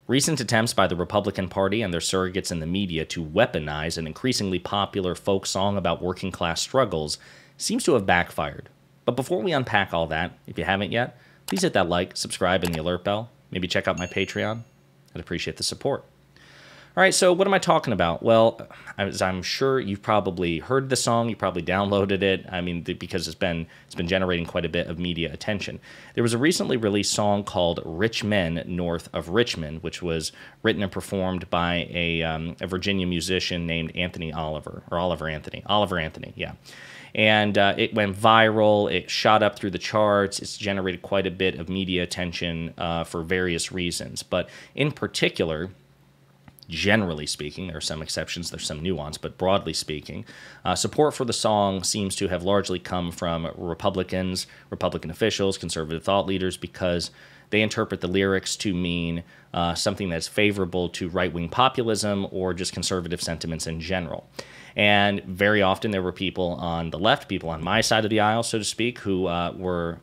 Recent attempts by the Republican Party and their surrogates in the media to weaponize an increasingly popular folk song about working class struggles seems to have backfired. But before we unpack all that, if you haven't yet, please hit that like, subscribe, and the alert bell. Maybe check out my Patreon. I'd appreciate the support. All right, so what am I talking about? Well, as I'm sure you've probably heard the song, you probably downloaded it. I mean, because it's been generating quite a bit of media attention. There was a recently released song called Men North of Richmond, which was written and performed by a Virginia musician named Oliver Anthony, yeah. And it went viral. It shot up through the charts. It's generated quite a bit of media attention for various reasons. But in particular, generally speaking, there are some exceptions, there's some nuance, but broadly speaking, support for the song seems to have largely come from Republican officials, conservative thought leaders, because they interpret the lyrics to mean something that's favorable to right-wing populism or just conservative sentiments in general. And very often there were people on the left, people on my side of the aisle, so to speak, who were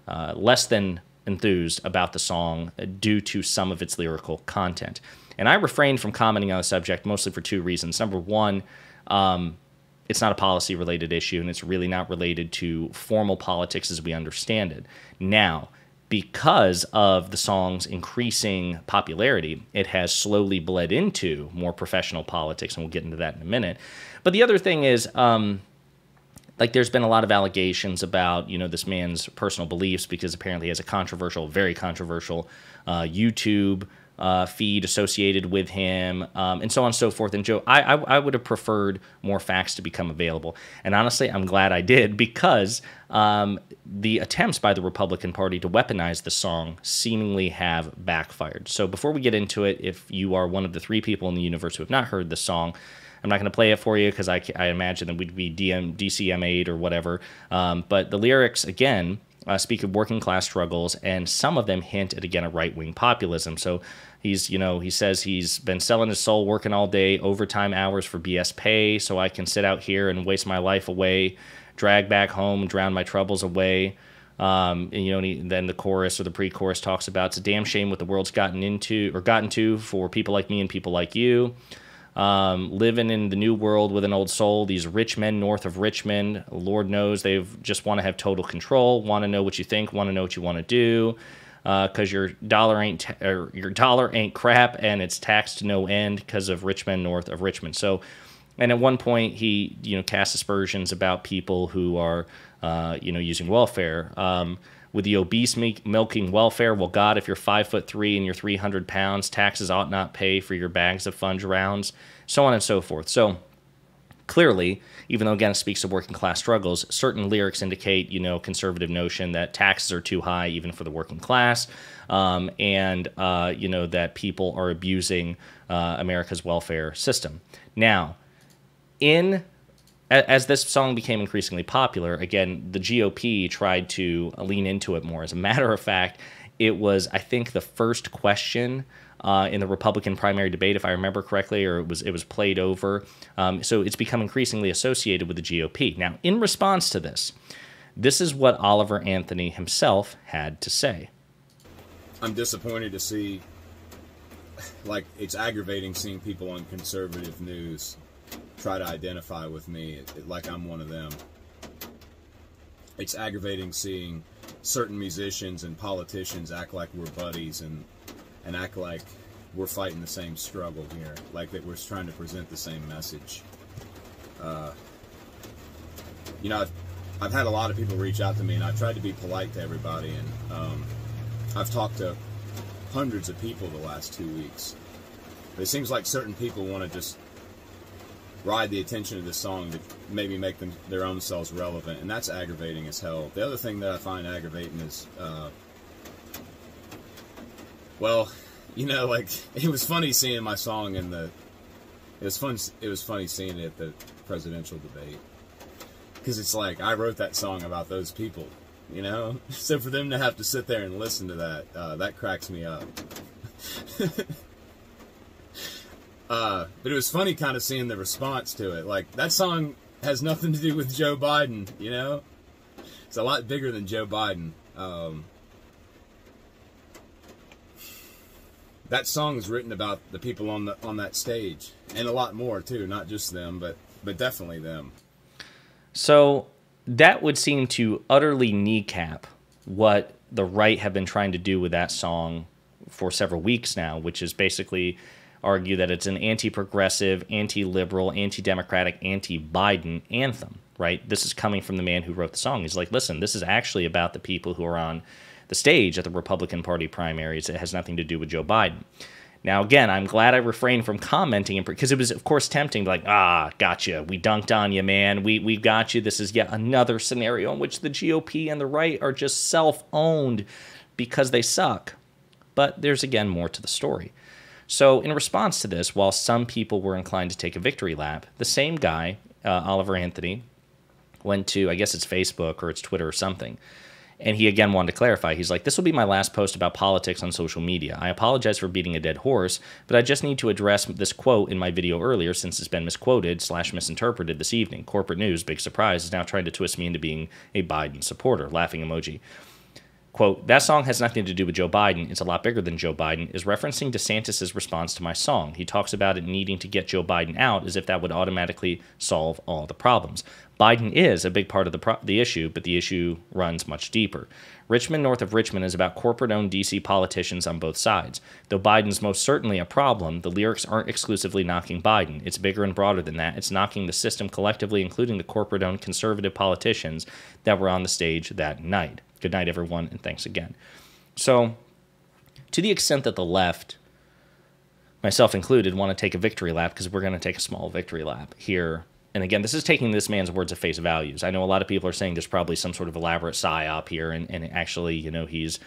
less than enthused about the song due to some of its lyrical content. And I refrained from commenting on the subject mostly for two reasons. Number one, it's not a policy-related issue, and it's really not related to formal politics as we understand it. Now, because of the song's increasing popularity, it has slowly bled into more professional politics, and we'll get into that in a minute. But the other thing is, there's been a lot of allegations about, this man's personal beliefs, because apparently he has a very controversial YouTube feed associated with him, and so on and so forth. And Joe, I would have preferred more facts to become available. And honestly, I'm glad I did, because the attempts by the Republican Party to weaponize the song seemingly have backfired. So before we get into it, if you are one of the 3 people in the universe who have not heard the song, I'm not going to play it for you because I imagine that we'd be DCMA'd or whatever. But the lyrics, again, speak of working class struggles, and some of them hint at, again, a right-wing populism. So he says he's been selling his soul, working all day, overtime hours for BS pay, so I can sit out here and waste my life away, drag back home, drown my troubles away. And then the chorus or the pre-chorus talks about, it's a damn shame what the world's gotten to for people like me and people like you. Living in the new world with an old soul, these rich men north of Richmond, Lord knows they just want to have total control, want to know what you think, want to know what you want to do, because your dollar ain't crap, and it's taxed to no end because of rich men north of Richmond. So, and at one point he casts aspersions about people who are using welfare. With the obese milking welfare, well, God, if you're 5'3" and you're 300 pounds, taxes ought not pay for your bags of fudge rounds, so on and so forth. So clearly, even though, again, it speaks of working class struggles, certain lyrics indicate, conservative notion that taxes are too high even for the working class, and that people are abusing America's welfare system. Now, as this song became increasingly popular, again, the GOP tried to lean into it more. As a matter of fact, it was, I think, the first question in the Republican primary debate, if I remember correctly, or it was played over. So it's become increasingly associated with the GOP. Now, in response to this is what Oliver Anthony himself had to say. I'm disappointed to see, it's aggravating seeing people on conservative news try to identify with me like I'm one of them. It's aggravating seeing certain musicians and politicians act like we're buddies and act like we're fighting the same struggle here, like that we're trying to present the same message. I've had a lot of people reach out to me, and I've tried to be polite to everybody, and I've talked to hundreds of people the last 2 weeks. But it seems like certain people want to just ride the attention of this song to maybe make them their own selves relevant, and that's aggravating as hell. The other thing that I find aggravating is, it was funny seeing my song in it was funny seeing it at the presidential debate, because it's like I wrote that song about those people, so for them to have to sit there and listen to that cracks me up. But it was funny kind of seeing the response to it. Like, that song has nothing to do with Joe Biden, It's a lot bigger than Joe Biden. that song is written about the people on that stage, and a lot more too, not just them, but definitely them. So that would seem to utterly kneecap what the right have been trying to do with that song for several weeks now, which is basically argue that it's an anti-progressive, anti-liberal, anti-democratic, anti-Biden anthem, right? This is coming from the man who wrote the song. He's like, listen, this is actually about the people who are on the stage at the Republican Party primaries. It has nothing to do with Joe Biden. Now, again, I'm glad I refrained from commenting, because it was, of course, tempting, like, gotcha, we dunked on you, man, we got you. This is yet another scenario in which the GOP and the right are just self-owned because they suck. But there's, again, more to the story. So in response to this, while some people were inclined to take a victory lap, the same guy, Oliver Anthony, went to, I guess it's Facebook or it's Twitter or something, and he again wanted to clarify. He's like, this will be my last post about politics on social media. I apologize for beating a dead horse, but I just need to address this quote in my video earlier since it's been misquoted/misinterpreted this evening. Corporate news, big surprise, is now trying to twist me into being a Biden supporter. Laughing emoji. Quote, that song has nothing to do with Joe Biden. It's a lot bigger than Joe Biden, is referencing DeSantis' response to my song. He talks about it needing to get Joe Biden out as if that would automatically solve all the problems. Biden is a big part of the issue, but the issue runs much deeper. Men North of Richmond is about corporate-owned D.C. politicians on both sides. Though Biden's most certainly a problem, the lyrics aren't exclusively knocking Biden. It's bigger and broader than that. It's knocking the system collectively, including the corporate-owned conservative politicians that were on the stage that night. Good night, everyone, and thanks again. So, to the extent that the left, myself included, want to take a victory lap, because we're going to take a small victory lap here. And again, this is taking this man's words at face values. I know a lot of people are saying there's probably some sort of elaborate psyop here, and actually, you know, he's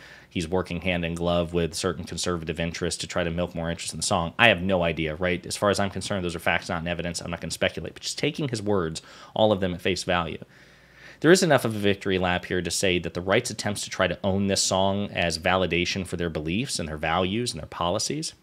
working hand in glove with certain conservative interests to try to milk more interest in the song. I have no idea, right? As far as I'm concerned, those are facts, not evidence. I'm not going to speculate, but just taking his words, all of them at face value. There is enough of a victory lap here to say that the right's attempts to try to own this song as validation for their beliefs and their values and their policies,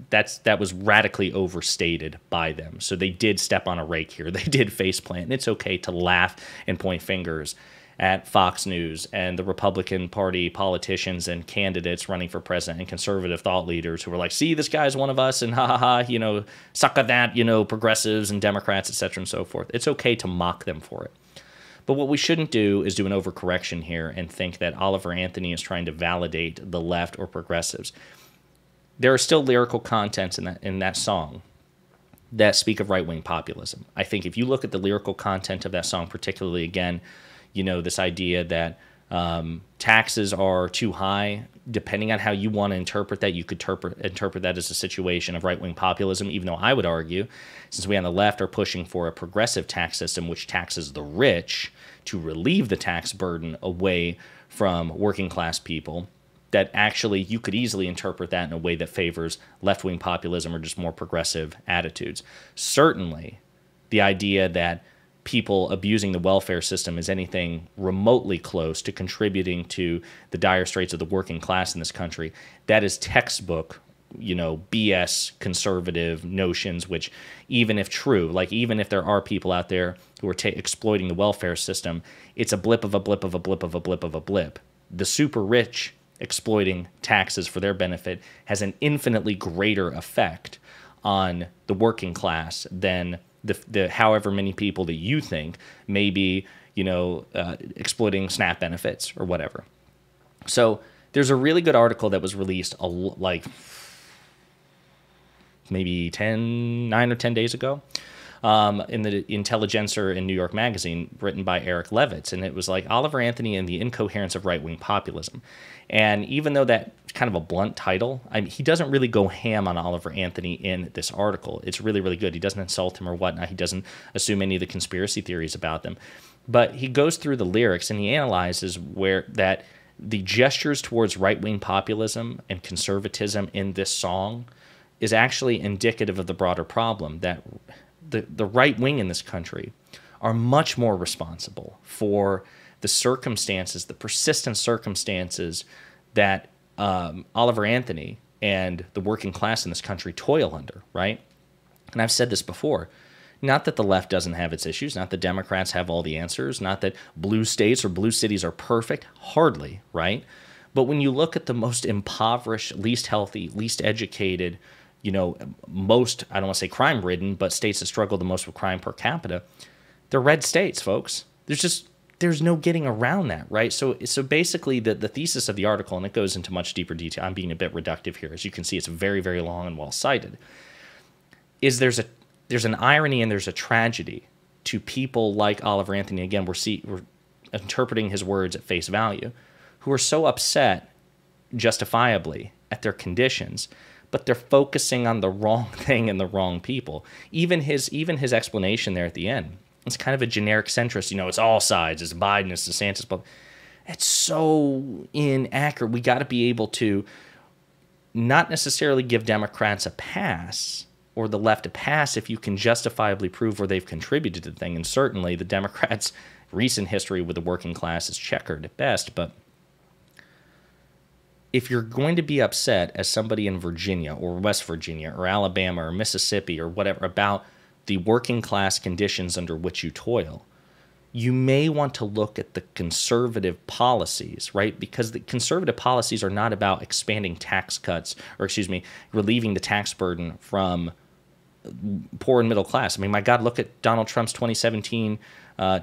that was radically overstated by them. So they did step on a rake here. They did faceplant. And it's okay to laugh and point fingers at Fox News and the Republican Party politicians and candidates running for president and conservative thought leaders who were like, see, this guy's one of us, and ha ha ha, you know, suck at that, you know, progressives and Democrats, etc. and so forth. It's okay to mock them for it. But what we shouldn't do is do an overcorrection here and think that Oliver Anthony is trying to validate the left or progressives. There are still lyrical contents in that song that speak of right-wing populism. I think if you look at the lyrical content of that song, particularly, again, you know, this idea that taxes are too high, depending on how you want to interpret that, you could interpret that as a situation of right-wing populism, even though I would argue, since we on the left are pushing for a progressive tax system which taxes the rich to relieve the tax burden away from working-class people, that actually you could easily interpret that in a way that favors left-wing populism or just more progressive attitudes. Certainly, the idea that people abusing the welfare system is anything remotely close to contributing to the dire straits of the working class in this country, that is textbook, you know, BS conservative notions, which even if true, like even if there are people out there who are exploiting the welfare system, it's a blip of a blip of a blip of a blip of a blip. The super rich exploiting taxes for their benefit has an infinitely greater effect on the working class than the however many people that you think may be, you know, exploiting SNAP benefits or whatever. So there's a really good article that was released like maybe 9 or 10 days ago in the Intelligencer in New York Magazine, written by Eric Levitz, and it was like Oliver Anthony and the Incoherence of Right-Wing Populism. And even though that's kind of a blunt title, he doesn't really go ham on Oliver Anthony in this article. It's really, really good. He doesn't insult him or whatnot. He doesn't assume any of the conspiracy theories about them. But he goes through the lyrics and he analyzes where that the gestures towards right-wing populism and conservatism in this song is actually indicative of the broader problem that the right wing in this country are much more responsible for the circumstances, the persistent circumstances that Oliver Anthony and the working class in this country toil under, right? And I've said this before. Not that the left doesn't have its issues, not that Democrats have all the answers, not that blue states or blue cities are perfect, hardly, right? But when you look at the most impoverished, least healthy, least educated, most, I don't want to say crime-ridden, but states that struggle the most with crime per capita, they're red states, folks. There's no getting around that, right? So basically the thesis of the article, and it goes into much deeper detail, I'm being a bit reductive here. As you can see, it's very, very long and well cited, is there's an irony and there's a tragedy to people like Oliver Anthony. Again, we're interpreting his words at face value, who are so upset, justifiably, at their conditions, but they're focusing on the wrong thing and the wrong people. Even his explanation there at the end, it's kind of a generic centrist. It's all sides. It's Biden, it's DeSantis, but it's so inaccurate. We got to be able to not necessarily give Democrats a pass or the left a pass if you can justifiably prove where they've contributed to the thing. And certainly the Democrats' recent history with the working class is checkered at best, but if you're going to be upset as somebody in Virginia or West Virginia or Alabama or Mississippi or whatever about the working class conditions under which you toil, you may want to look at the conservative policies, right? Because the conservative policies are not about expanding tax cuts, or relieving the tax burden from poor and middle class. I mean, my God, look at Donald Trump's 2017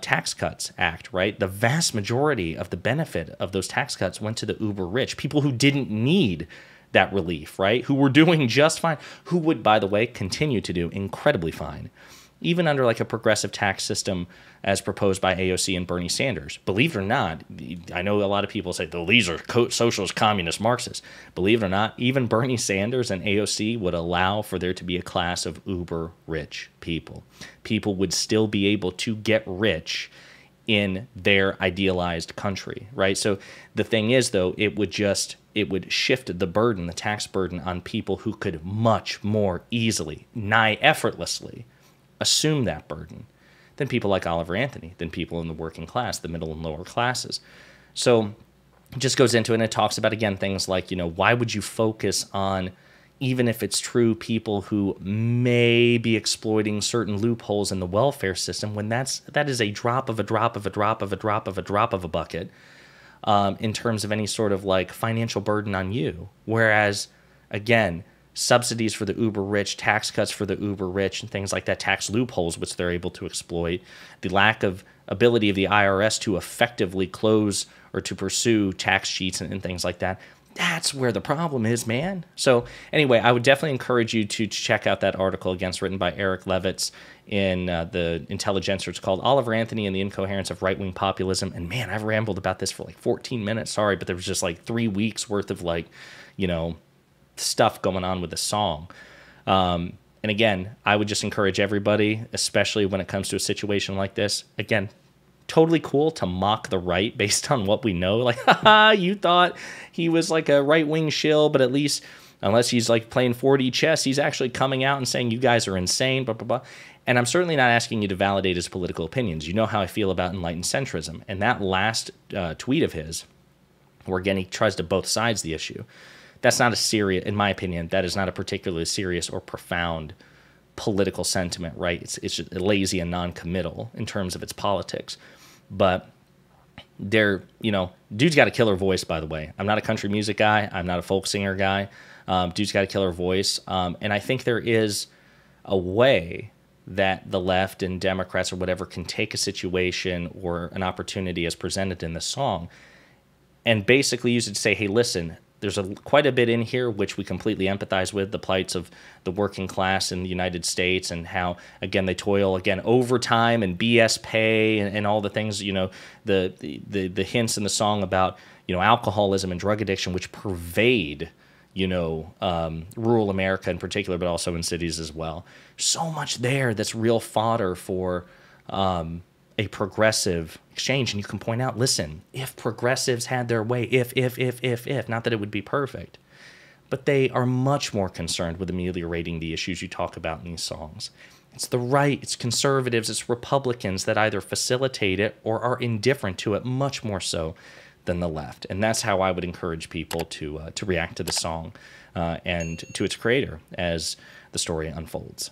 Tax Cuts Act, right? The vast majority of the benefit of those tax cuts went to the uber rich, people who didn't need that relief, right? Who were doing just fine, who would, by the way, continue to do incredibly fine, even under like a progressive tax system as proposed by AOC and Bernie Sanders. Believe it or not, I know a lot of people say, oh, these are socialist, communist, Marxists. Believe it or not, even Bernie Sanders and AOC would allow for there to be a class of uber rich people. People would still be able to get rich in their idealized country, right? So the thing is, though, it would shift the burden, the tax burden, on people who could much more easily, nigh effortlessly, assume that burden than people like Oliver Anthony, than people in the working class, the middle and lower classes. So it just goes into it, and it talks about, again, things like, why would you focus on, even if it's true, people who may be exploiting certain loopholes in the welfare system, when that is a drop of a drop of a drop of a drop of a drop of a bucket in terms of any sort of like financial burden on you. Whereas, again, subsidies for the uber rich, tax cuts for the uber rich, and things like that, tax loopholes which they're able to exploit, the lack of ability of the IRS to effectively close or to pursue tax cheats and things like that. That's where the problem is, man. So anyway, I would definitely encourage you to check out that article, again, it's written by Eric Levitz in the Intelligencer. It's called Oliver Anthony and the Incoherence of Right-Wing Populism. And man, I've rambled about this for like 14 minutes. Sorry, but there was just like 3 weeks worth of like, stuff going on with the song. And again, I would just encourage everybody, especially when it comes to a situation like this, again, totally cool to mock the right based on what we know. Like, haha, you thought he was like a right-wing shill, but at least, unless he's like playing 4D chess, he's actually coming out and saying you guys are insane, blah, blah, blah. And I'm certainly not asking you to validate his political opinions. You know how I feel about enlightened centrism. And that last tweet of his, where again, he tries to both sides the issue, that's not a serious, in my opinion, that is not a particularly serious or profound political sentiment, right? It's just lazy and non-committal in terms of its politics. But dude's got a killer voice, by the way. I'm not a country music guy. I'm not a folk singer guy. Dude's got a killer voice. And I think there is a way that the left and Democrats or whatever can take a situation or an opportunity as presented in the song and basically use it to say, hey, listen, there's quite a bit in here which we completely empathize with, the plights of the working class in the United States and how, again, they toil, again, overtime and BS pay and all the things, the hints in the song about, alcoholism and drug addiction, which pervade, rural America in particular, but also in cities as well. So much there that's real fodder for a progressive exchange. And you can point out, listen, if progressives had their way, if, not that it would be perfect, but they are much more concerned with ameliorating the issues you talk about in these songs. It's the right, it's conservatives, it's Republicans that either facilitate it or are indifferent to it much more so than the left. And that's how I would encourage people to react to the song and to its creator as the story unfolds.